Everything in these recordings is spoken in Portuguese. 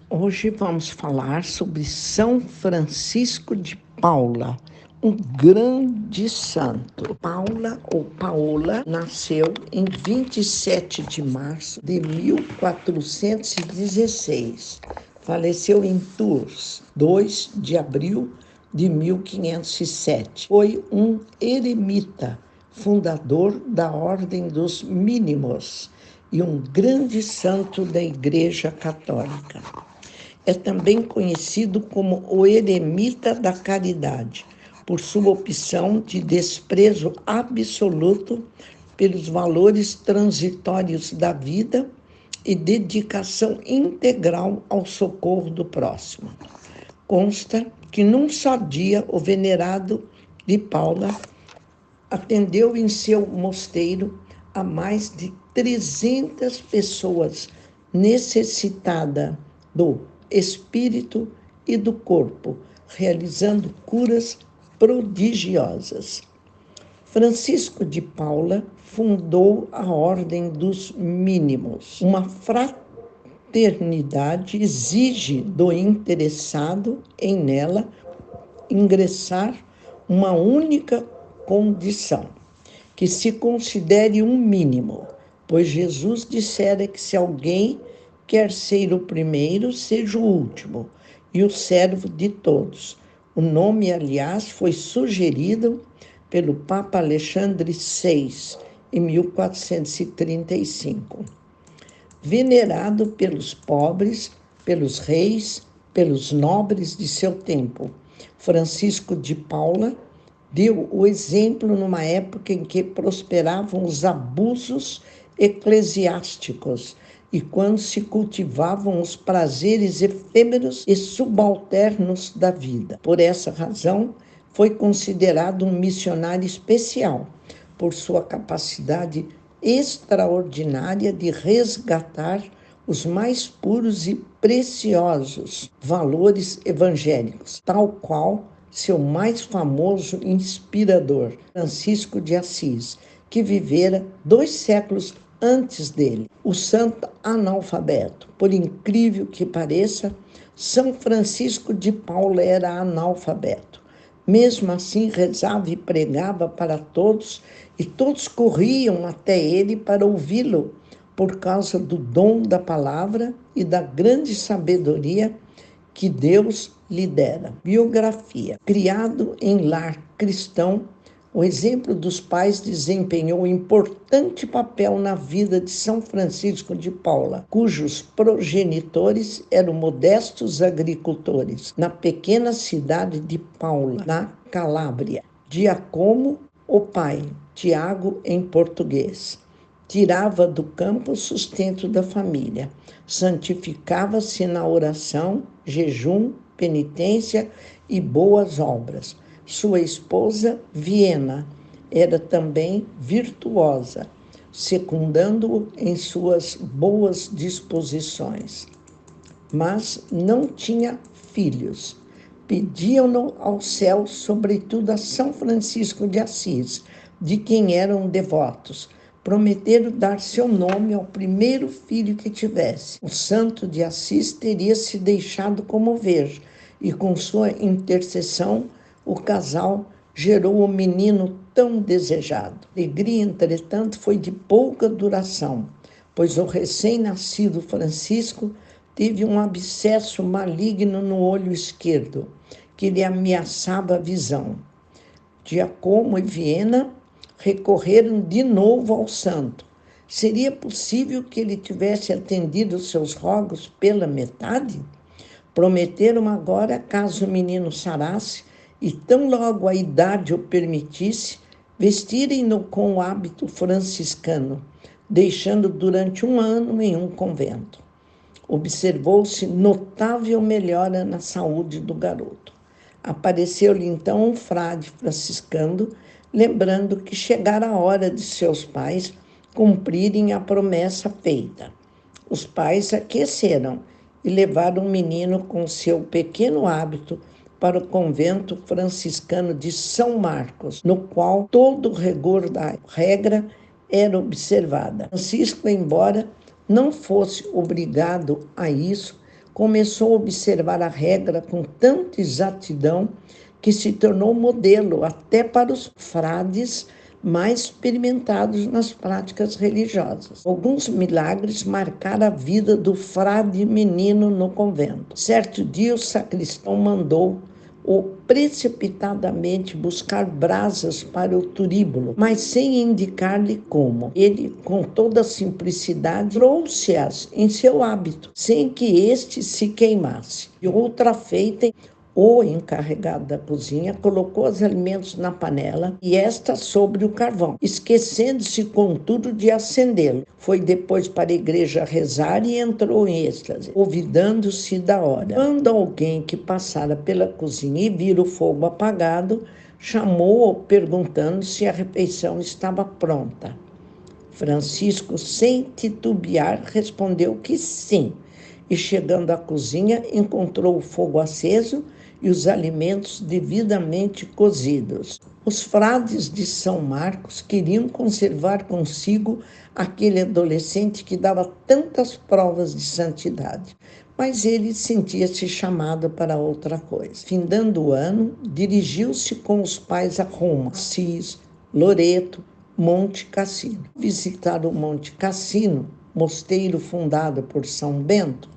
Hoje vamos falar sobre São Francisco de Paula, um grande santo. Paula ou Paola nasceu em 27 de março de 1416. Faleceu em Tours, 2 de abril de 1507. Foi um eremita, fundador da Ordem dos Mínimos e um grande santo da Igreja Católica. É também conhecido como o eremita da caridade, por sua opção de desprezo absoluto pelos valores transitórios da vida e dedicação integral ao socorro do próximo. Consta que num só dia o venerado de Paula atendeu em seu mosteiro a mais de 300 pessoas necessitadas do espírito e do corpo, realizando curas prodigiosas. Francisco de Paula fundou a Ordem dos Mínimos. Uma fraternidade exige do interessado em nela ingressar uma única condição, que se considere um mínimo, pois Jesus dissera que se alguém quer ser o primeiro, seja o último e o servo de todos. O nome, aliás, foi sugerido pelo Papa Alexandre VI, em 1435. Venerado pelos pobres, pelos reis, pelos nobres de seu tempo, Francisco de Paula deu o exemplo numa época em que prosperavam os abusos eclesiásticos e quando se cultivavam os prazeres efêmeros e subalternos da vida. Por essa razão, foi considerado um missionário especial, por sua capacidade extraordinária de resgatar os mais puros e preciosos valores evangélicos, tal qual seu mais famoso inspirador, Francisco de Assis, que vivera 2 séculos antes dele, o santo analfabeto. Por incrível que pareça, São Francisco de Paula era analfabeto. Mesmo assim, rezava e pregava para todos, e todos corriam até ele para ouvi-lo, por causa do dom da palavra e da grande sabedoria que Deus lhe dera. Biografia. Criado em lar cristão, o exemplo dos pais desempenhou um importante papel na vida de São Francisco de Paula, cujos progenitores eram modestos agricultores, na pequena cidade de Paula, na Calábria. Giacomo, o pai, Tiago em português. Tirava do campo o sustento da família, santificava-se na oração, jejum, penitência e boas obras. Sua esposa, Viena, era também virtuosa, secundando-o em suas boas disposições. Mas não tinha filhos. Pediam-no ao céu, sobretudo a São Francisco de Assis, de quem eram devotos. Prometeram dar seu nome ao primeiro filho que tivesse. O santo de Assis teria se deixado comover, e com sua intercessão, o casal gerou o menino tão desejado. A alegria, entretanto, foi de pouca duração, pois o recém-nascido Francisco teve um abscesso maligno no olho esquerdo, que lhe ameaçava a visão. Giacomo e Viena recorreram de novo ao santo. Seria possível que ele tivesse atendido seus rogos pela metade? Prometeram agora, caso o menino sarasse, e tão logo a idade o permitisse, vestirem-no com o hábito franciscano, deixando durante 1 ano em um convento. Observou-se notável melhora na saúde do garoto. Apareceu-lhe então um frade franciscano, lembrando que chegara a hora de seus pais cumprirem a promessa feita. Os pais aqueceram e levaram o menino com seu pequeno hábito para o convento franciscano de São Marcos, no qual todo o rigor da regra era observada. Francisco, embora não fosse obrigado a isso, começou a observar a regra com tanta exatidão que se tornou modelo até para os frades mais experimentados nas práticas religiosas. Alguns milagres marcaram a vida do frade menino no convento. Certo dia, o sacristão mandou-o precipitadamente buscar brasas para o turíbulo, mas sem indicar-lhe como. Ele, com toda a simplicidade, trouxe-as em seu hábito, sem que este se queimasse. De outra feita, o encarregado da cozinha colocou os alimentos na panela e esta sobre o carvão, esquecendo-se, contudo, de acendê-lo. Foi depois para a igreja rezar e entrou em êxtase, olvidando-se da hora. Quando alguém que passara pela cozinha e vira o fogo apagado, chamou-o perguntando se a refeição estava pronta. Francisco, sem titubear, respondeu que sim, e chegando à cozinha, encontrou o fogo aceso e os alimentos devidamente cozidos. Os frades de São Marcos queriam conservar consigo aquele adolescente que dava tantas provas de santidade, mas ele sentia-se chamado para outra coisa. Findando o ano, dirigiu-se com os pais a Roma, Assis, Loreto, Monte Cassino. Visitaram o Monte Cassino, mosteiro fundado por São Bento.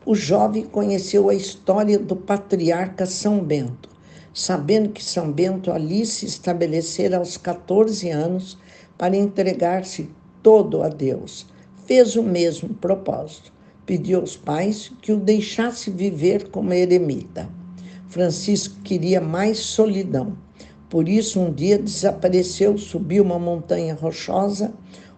O jovem conheceu a história do patriarca São Bento, sabendo que São Bento ali se estabelecera aos 14 anos para entregar-se todo a Deus. Fez o mesmo propósito. Pediu aos pais que o deixasse viver como eremita. Francisco queria mais solidão. Por isso, um dia desapareceu, subiu uma montanha rochosa,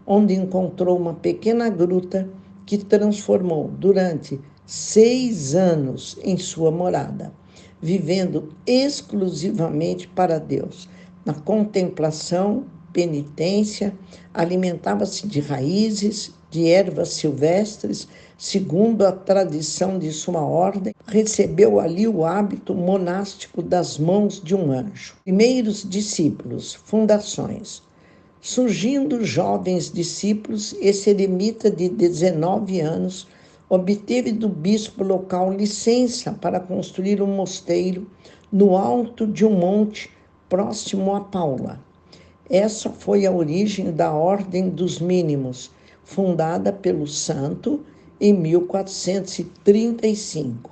onde encontrou uma pequena gruta que transformou durante 6 anos em sua morada, vivendo exclusivamente para Deus. Na contemplação, penitência, alimentava-se de raízes, de ervas silvestres, segundo a tradição de sua ordem, recebeu ali o hábito monástico das mãos de um anjo. Primeiros discípulos, fundações. Surgindo jovens discípulos, esse eremita de 19 anos obteve do bispo local licença para construir um mosteiro no alto de um monte próximo a Paula. Essa foi a origem da Ordem dos Mínimos, fundada pelo santo em 1435.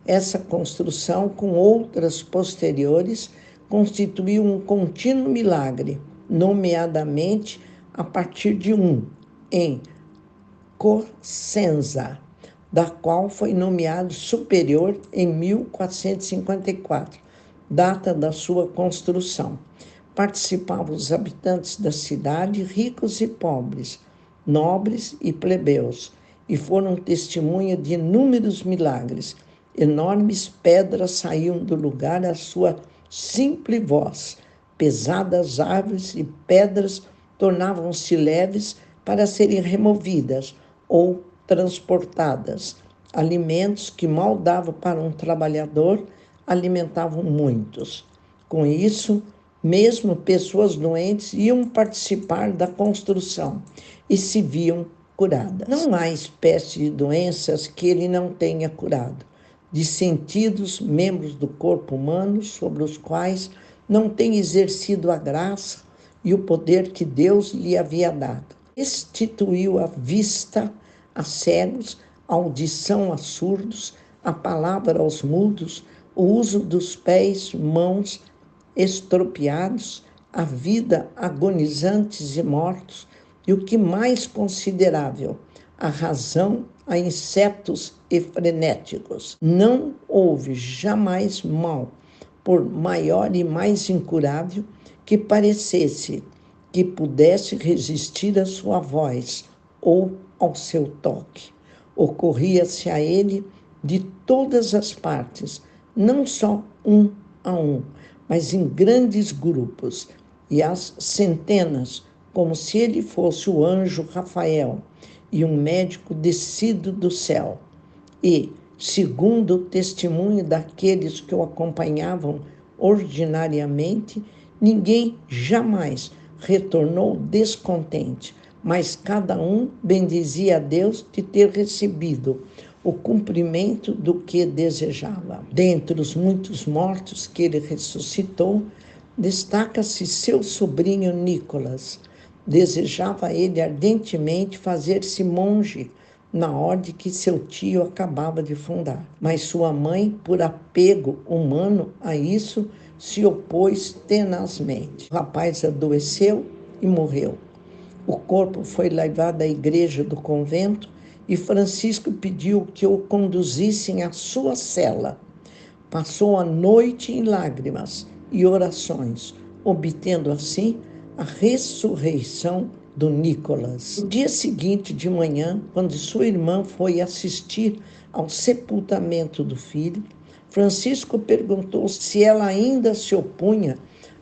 Essa construção, com outras posteriores, constituiu um contínuo milagre, nomeadamente a partir de em Cosenza, da qual foi nomeado superior em 1454, data da sua construção. Participavam os habitantes da cidade, ricos e pobres, nobres e plebeus, e foram testemunha de inúmeros milagres. Enormes pedras saíam do lugar à sua simples voz. Pesadas árvores e pedras tornavam-se leves para serem removidas ou transportadas. Alimentos que mal davam para um trabalhador alimentavam muitos. Com isso, mesmo pessoas doentes iam participar da construção e se viam curadas. Não há espécie de doenças que ele não tenha curado, de sentidos, membros do corpo humano sobre os quais não tem exercido a graça e o poder que Deus lhe havia dado. Restituiu a vista a cegos, a audição a surdos, a palavra aos mudos, o uso dos pés, mãos estropiados, a vida agonizantes e mortos, e o que mais considerável, a razão a insetos e frenéticos. Não houve jamais mal, por maior e mais incurável, que parecesse que pudesse resistir à sua voz ou ao seu toque. Ocorria-se a ele de todas as partes, não só a um, mas em grandes grupos, e às centenas, como se ele fosse o anjo Rafael e um médico descido do céu. E, segundo o testemunho daqueles que o acompanhavam ordinariamente, ninguém jamais retornou descontente, mas cada um bendizia a Deus de ter recebido o cumprimento do que desejava. Dentre os muitos mortos que ele ressuscitou, destaca-se seu sobrinho Nicolas. Desejava ele ardentemente fazer-se monge na ordem que seu tio acabava de fundar. Mas sua mãe, por apego humano a isso, se opôs tenazmente. O rapaz adoeceu e morreu. O corpo foi levado à igreja do convento e Francisco pediu que o conduzissem à sua cela. Passou a noite em lágrimas e orações, obtendo assim a ressurreição do Nicolas. No dia seguinte de manhã, quando sua irmã foi assistir ao sepultamento do filho, Francisco perguntou se ela ainda se opunha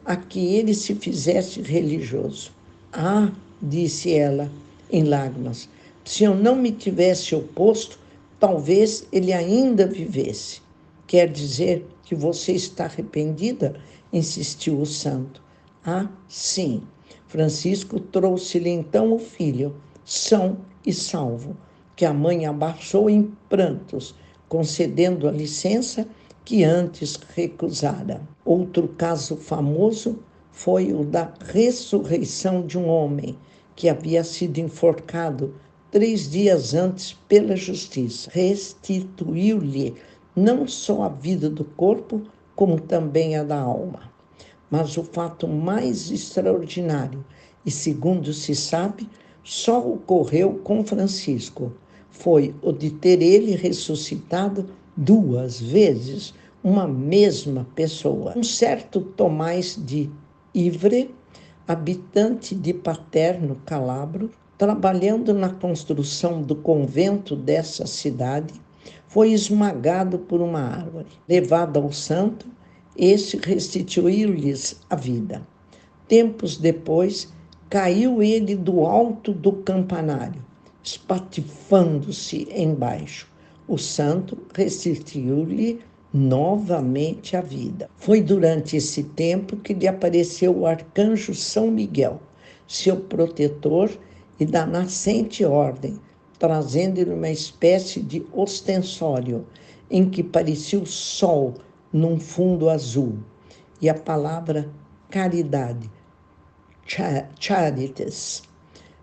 a que ele se fizesse religioso. Ah, disse ela em lágrimas, se eu não me tivesse oposto, talvez ele ainda vivesse. Quer dizer que você está arrependida? Insistiu o santo. Ah, sim. Francisco trouxe-lhe então o filho, são e salvo, que a mãe abaixou em prantos, concedendo a licença que antes recusara. Outro caso famoso foi o da ressurreição de um homem que havia sido enforcado 3 dias antes pela justiça. Restituiu-lhe não só a vida do corpo, como também a da alma. Mas o fato mais extraordinário, e segundo se sabe, só ocorreu com Francisco, foi o de ter ele ressuscitado 2 vezes uma mesma pessoa. Um certo Tomás de Ivre, habitante de Paterno, Calabro, trabalhando na construção do convento dessa cidade, foi esmagado por uma árvore. Levado ao santo, este restituiu-lhes a vida. Tempos depois, caiu ele do alto do campanário, espatifando-se embaixo. O santo restituiu-lhe novamente a vida. Foi durante esse tempo que lhe apareceu o arcanjo São Miguel, seu protetor e da nascente ordem, trazendo-lhe uma espécie de ostensório, em que parecia o sol num fundo azul, e a palavra caridade, charitas,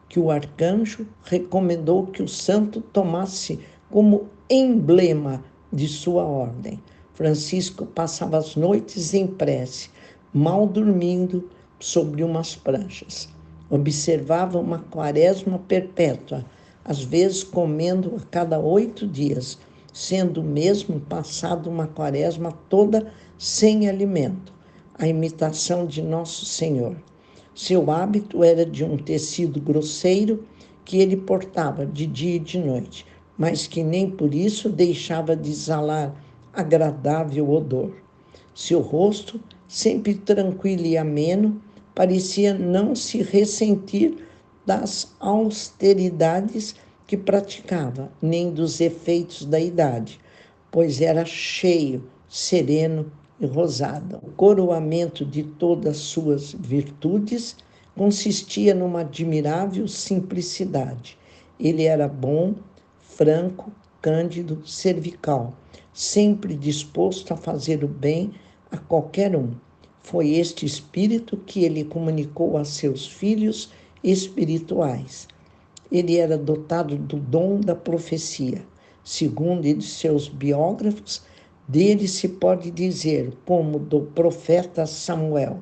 que o arcanjo recomendou que o santo tomasse como emblema de sua ordem. Francisco passava as noites em prece, mal dormindo sobre umas pranchas. Observava uma quaresma perpétua, às vezes comendo a cada 8 dias, sendo mesmo passado uma quaresma toda sem alimento, a imitação de Nosso Senhor. Seu hábito era de um tecido grosseiro que ele portava de dia e de noite, mas que nem por isso deixava de exalar agradável odor. Seu rosto, sempre tranquilo e ameno, parecia não se ressentir das austeridades que praticava, nem dos efeitos da idade, pois era cheio, sereno e rosado. O coroamento de todas as suas virtudes consistia numa admirável simplicidade. Ele era bom, franco, cândido, servical, sempre disposto a fazer o bem a qualquer um. Foi este espírito que ele comunicou a seus filhos espirituais. Ele era dotado do dom da profecia. Segundo seus biógrafos, dele se pode dizer, como do profeta Samuel,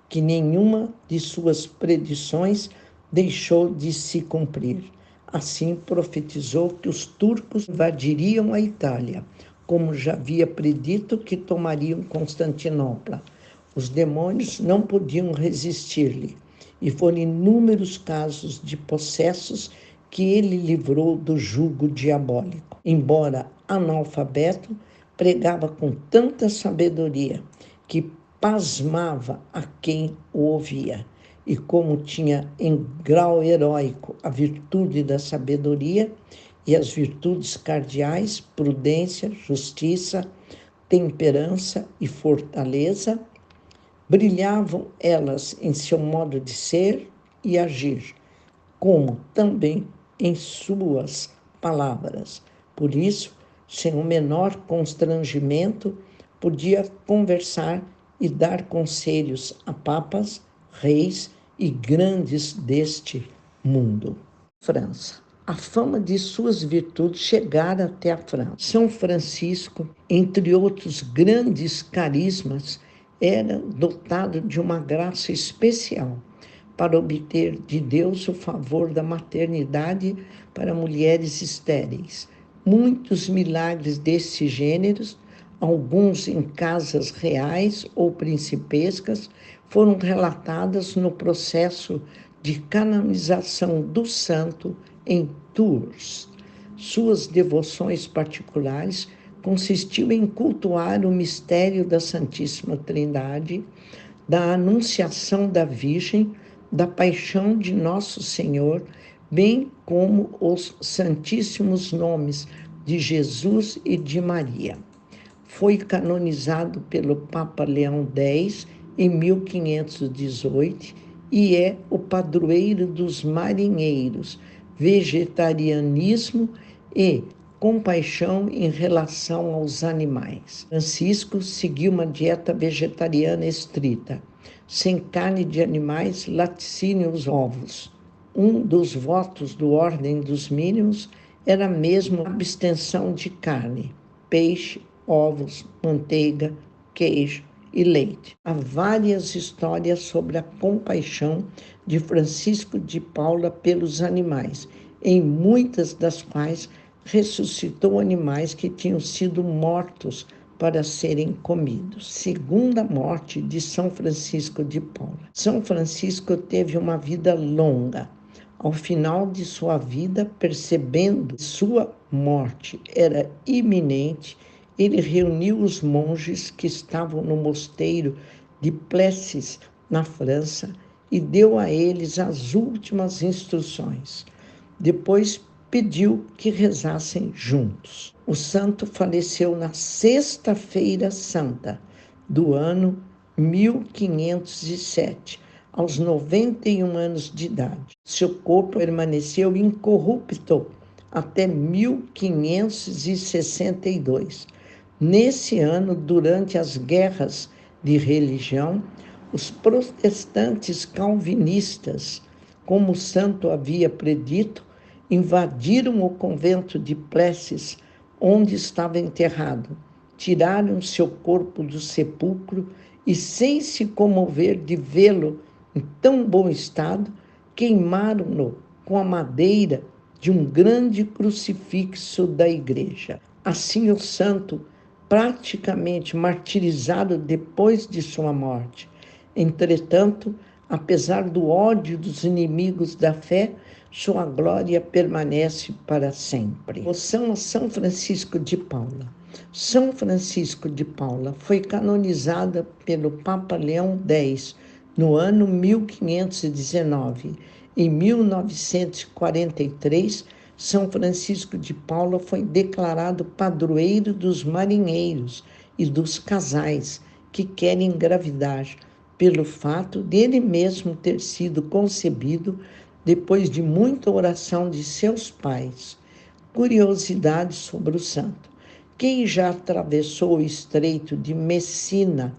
que nenhuma de suas predições deixou de se cumprir. Assim profetizou que os turcos invadiriam a Itália, como já havia predito que tomariam Constantinopla. Os demônios não podiam resistir-lhe, e foram inúmeros casos de possessos que ele livrou do jugo diabólico. Embora analfabeto, pregava com tanta sabedoria que pasmava a quem o ouvia. E como tinha em grau heróico a virtude da sabedoria e as virtudes cardeais, prudência, justiça, temperança e fortaleza, brilhavam elas em seu modo de ser e agir, como também em suas palavras. Por isso, sem o menor constrangimento, podia conversar e dar conselhos a papas, reis e grandes deste mundo. França. A fama de suas virtudes chegara até a França. São Francisco, entre outros grandes carismas, era dotado de uma graça especial para obter de Deus o favor da maternidade para mulheres estéreis. Muitos milagres desse gênero, alguns em casas reais ou principescas, foram relatados no processo de canonização do santo em Tours. Suas devoções particulares consistiam em cultuar o mistério da Santíssima Trindade, da Anunciação da Virgem, da Paixão de Nosso Senhor, bem como os santíssimos nomes de Jesus e de Maria. Foi canonizado pelo Papa Leão X em 1518 e é o padroeiro dos marinheiros, vegetarianismo e compaixão em relação aos animais. Francisco seguiu uma dieta vegetariana estrita, sem carne de animais, laticínios, ovos. Um dos votos do Ordem dos Mínimos era mesmo a abstenção de carne, peixe, ovos, manteiga, queijo e leite. Há várias histórias sobre a compaixão de Francisco de Paula pelos animais, em muitas das quais ressuscitou animais que tinham sido mortos para serem comidos. Segunda morte de São Francisco de Paula. São Francisco teve uma vida longa. Ao final de sua vida, percebendo que sua morte era iminente, ele reuniu os monges que estavam no mosteiro de Plessis, na França, e deu a eles as últimas instruções. Depois pediu que rezassem juntos. O santo faleceu na Sexta-feira Santa do ano 1507, aos 91 anos de idade. Seu corpo permaneceu incorrupto até 1562. Nesse ano, durante as guerras de religião, os protestantes calvinistas, como o santo havia predito, invadiram o convento de Plessis, onde estava enterrado, tiraram seu corpo do sepulcro e, sem se comover de vê-lo em tão bom estado, queimaram-no com a madeira de um grande crucifixo da igreja. Assim, o santo, praticamente martirizado depois de sua morte. Entretanto, apesar do ódio dos inimigos da fé, sua glória permanece para sempre. Devoção a São Francisco de Paula. São Francisco de Paula foi canonizada pelo Papa Leão X no ano 1519. Em 1943, São Francisco de Paula foi declarado padroeiro dos marinheiros e dos casais que querem engravidar, pelo fato de ele mesmo ter sido concebido depois de muita oração de seus pais. Curiosidade sobre o santo. Quem já atravessou o estreito de Messina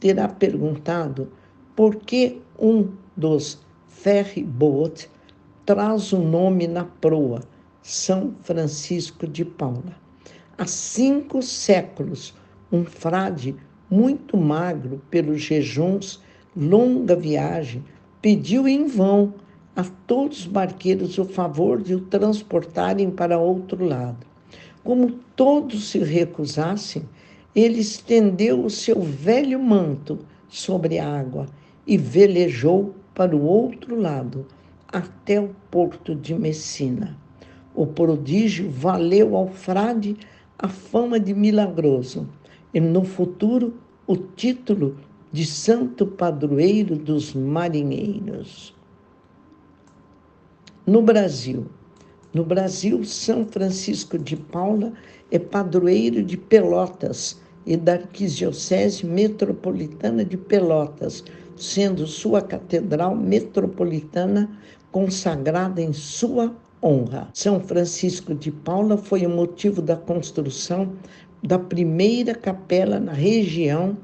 terá perguntado por que um dos ferry-boat traz o nome na proa, São Francisco de Paula. Há 5 séculos, um frade muito magro pelos jejuns, longa viagem, pediu em vão a todos os barqueiros o favor de o transportarem para outro lado. Como todos se recusassem, ele estendeu o seu velho manto sobre a água e velejou para o outro lado, até o porto de Messina. O prodígio valeu ao frade a fama de milagroso e, no futuro, o título de santo padroeiro dos marinheiros. No Brasil, São Francisco de Paula é padroeiro de Pelotas e da Arquidiocese Metropolitana de Pelotas, sendo sua catedral metropolitana consagrada em sua honra. São Francisco de Paula foi o motivo da construção da primeira capela na região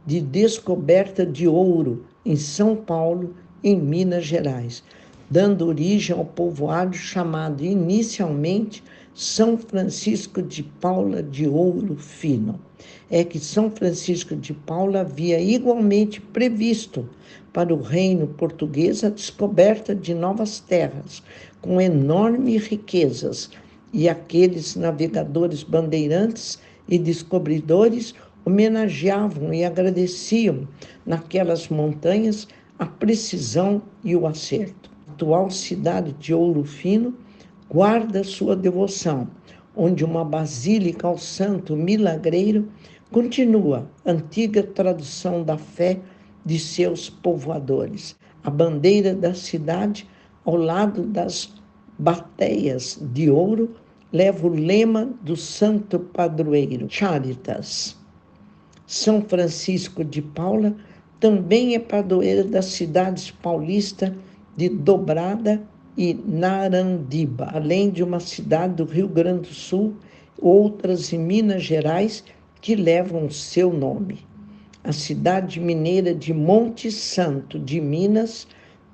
de descoberta de ouro, em São Paulo, em Minas Gerais, dando origem ao povoado chamado inicialmente São Francisco de Paula de Ouro Fino. É que São Francisco de Paula havia igualmente previsto para o reino português a descoberta de novas terras, com enormes riquezas, e aqueles navegadores bandeirantes e descobridores homenageavam e agradeciam naquelas montanhas a precisão e o acerto. A atual cidade de Ouro Fino guarda sua devoção, onde uma basílica ao santo milagreiro continua a antiga tradução da fé de seus povoadores. A bandeira da cidade, ao lado das bateias de ouro, leva o lema do santo padroeiro, Charitas. São Francisco de Paula também é padroeiro das cidades paulistas de Dobrada e Narandiba, além de uma cidade do Rio Grande do Sul, outras em Minas Gerais que levam seu nome. A cidade mineira de Monte Santo de Minas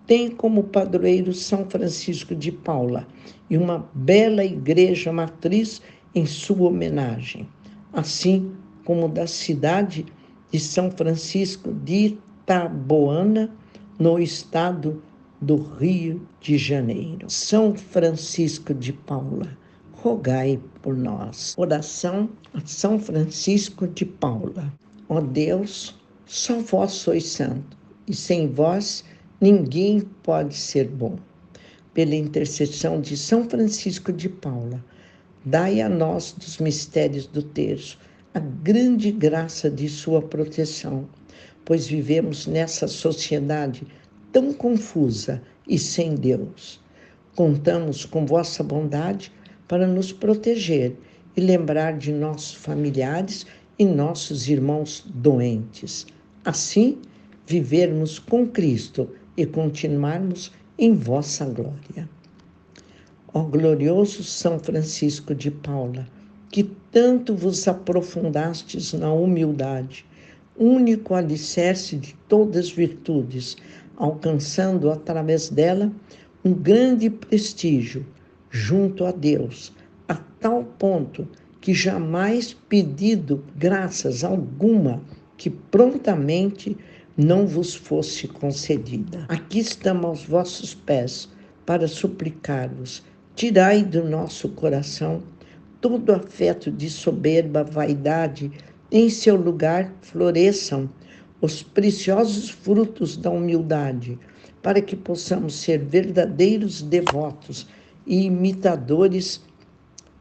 tem como padroeiro São Francisco de Paula e uma bela igreja matriz em sua homenagem, assim como da cidade de São Francisco de Itaboana, no estado do Rio de Janeiro. São Francisco de Paula, rogai por nós. Oração a São Francisco de Paula. Ó Deus, só vós sois santo, e sem vós ninguém pode ser bom. Pela intercessão de São Francisco de Paula, dai a nós dos mistérios do terço a grande graça de sua proteção, pois vivemos nessa sociedade tão confusa e sem Deus. Contamos com vossa bondade para nos proteger e lembrar de nossos familiares e nossos irmãos doentes. Assim, vivermos com Cristo e continuarmos em vossa glória. Ó glorioso São Francisco de Paula, que tanto vos aprofundastes na humildade, único alicerce de todas as virtudes, alcançando através dela um grande prestígio junto a Deus, a tal ponto que jamais pedido graças alguma que prontamente não vos fosse concedida. Aqui estamos aos vossos pés para suplicar-vos, tirai do nosso coração todo afeto de soberba, vaidade, em seu lugar floresçam os preciosos frutos da humildade, para que possamos ser verdadeiros devotos e imitadores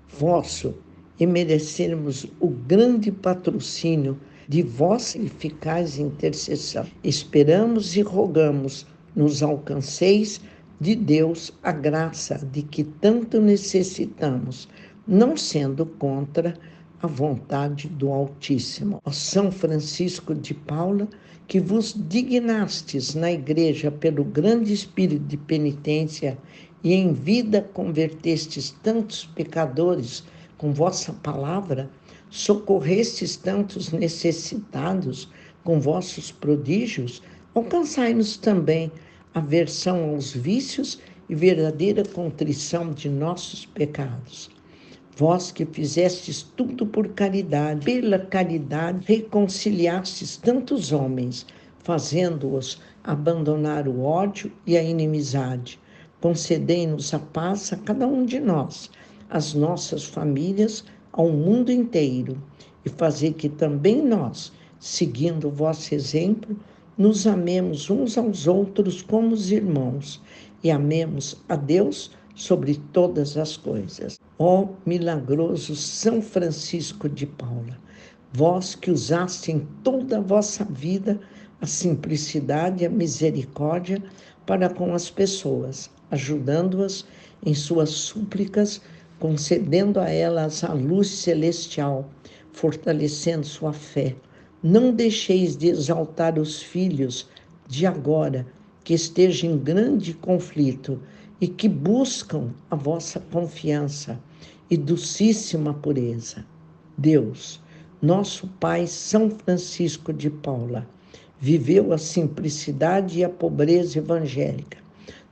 vosso, e merecermos o grande patrocínio de vossa eficaz intercessão. Esperamos e rogamos, nos alcanceis de Deus a graça de que tanto necessitamos, não sendo contra a vontade do Altíssimo. Ó São Francisco de Paula, que vos dignastes na Igreja pelo grande espírito de penitência e em vida convertestes tantos pecadores com vossa palavra, socorrestes tantos necessitados com vossos prodígios, alcançai-nos também aversão aos vícios e verdadeira contrição de nossos pecados. Vós que fizestes tudo por caridade, pela caridade reconciliastes tantos homens, fazendo-os abandonar o ódio e a inimizade. Concedei-nos a paz a cada um de nós, às nossas famílias, ao mundo inteiro, e fazei que também nós, seguindo o vosso exemplo, nos amemos uns aos outros como os irmãos e amemos a Deus sobre todas as coisas. Ó milagroso São Francisco de Paula, vós que usaste em toda a vossa vida a simplicidade e a misericórdia para com as pessoas, ajudando-as em suas súplicas, concedendo a elas a luz celestial, fortalecendo sua fé. Não deixeis de exaltar os filhos de agora, que estejam em grande conflito, e que buscam a vossa confiança e docíssima pureza. Deus, nosso Pai São Francisco de Paula, viveu a simplicidade e a pobreza evangélica.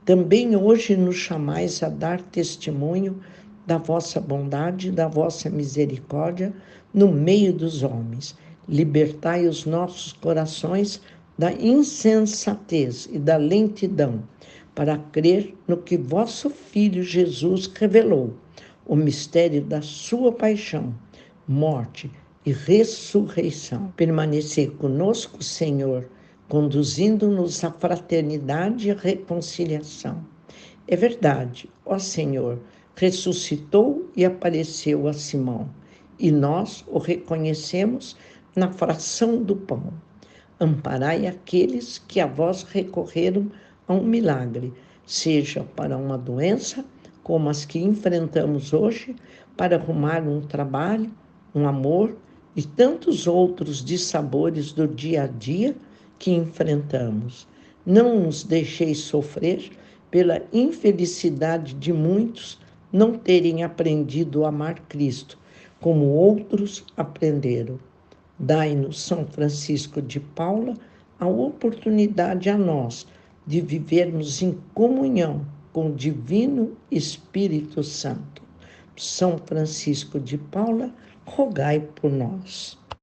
Também hoje nos chamais a dar testemunho da vossa bondade e da vossa misericórdia no meio dos homens. Libertai os nossos corações da insensatez e da lentidão, para crer no que vosso Filho Jesus revelou, o mistério da sua paixão, morte e ressurreição. Permanecer conosco, Senhor, conduzindo-nos à fraternidade e à reconciliação. É verdade, ó Senhor, ressuscitou e apareceu a Simão, e nós o reconhecemos na fração do pão. Amparai aqueles que a vós recorreram a um milagre, seja para uma doença, como as que enfrentamos hoje, para arrumar um trabalho, um amor e tantos outros dissabores do dia a dia que enfrentamos. Não nos deixeis sofrer pela infelicidade de muitos não terem aprendido a amar Cristo, como outros aprenderam. Dai-nos, São Francisco de Paula, a oportunidade a nós de vivermos em comunhão com o Divino Espírito Santo. São Francisco de Paula, rogai por nós.